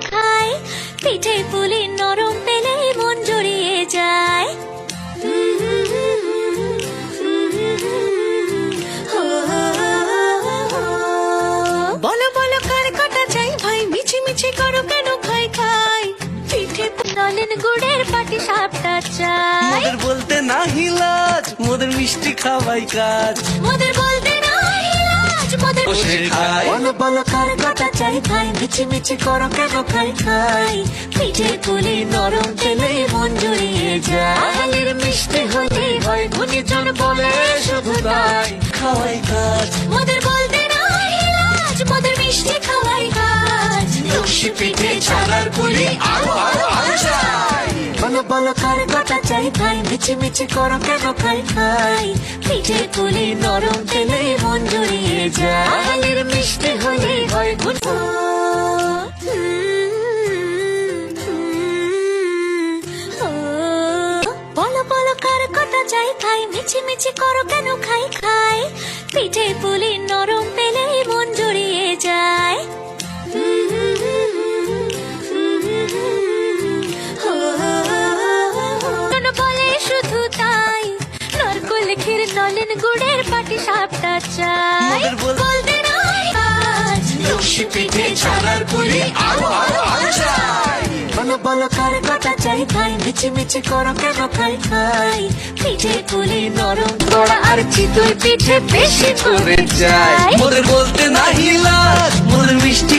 খায় পিঠে পুলি নরম পেলে মন জড়িয়ে যায় বলো বলো কার কটা চাই ভাই মিছি মিছি করো কেন খাই খাই পিঠে নলেন গুড়ের পাটি সাপটা চাই মোদের বলতে না হিলাজ মোদের মিষ্টি খাওয়াই কাজ মোদের বলতে না হিলাজ মোদের বসে খাই বলো বলো কার কটা চাই ভাই মিছি মিছি করো কেন খাই খাই পিঠে পুলি নরম পেলে মন জড়িয়ে যায় আহালের মিষ্টি হলে হয় গুণীজন বলে শুধু তাই খাওয়াই কাজ মোদের বলতে না হিলাজ মোদের মিষ্টি খাওয়াই কাজ লস্যি পিঠে ছানার পুলি আরো আরো আরো চাই বলো বলো কার কটা চাই ভাই মিছি মিছি করো কেন খাই খাই পিঠে পুলি নরম পেলে মন জড়িয়ে যায় আহালের মিষ্টি হলে হয় গুণ বলো বলো কার কটা চাই ভাই মিছি মিছি করো কেন খাই খাই পিঠে পুলি নরম পেলে মন জড়িয়ে যায় বলে শুধু তাই নরকোল ক্ষীর নলেন গুড়ের পাটি সাপটা চাই মোদের বলতে না আজ লস্যি পিঠে ছানার পুলি আরো আরো আরো চাই বলো বলো কার কটা চাই ভাই মিছি মিছি করো কেন খাই খাই পিঠে পুলি নরম পোড়া আর চিতই পিঠে বেশি করে চাই মোদের বলতে না হিলাজ মোদের মিষ্টি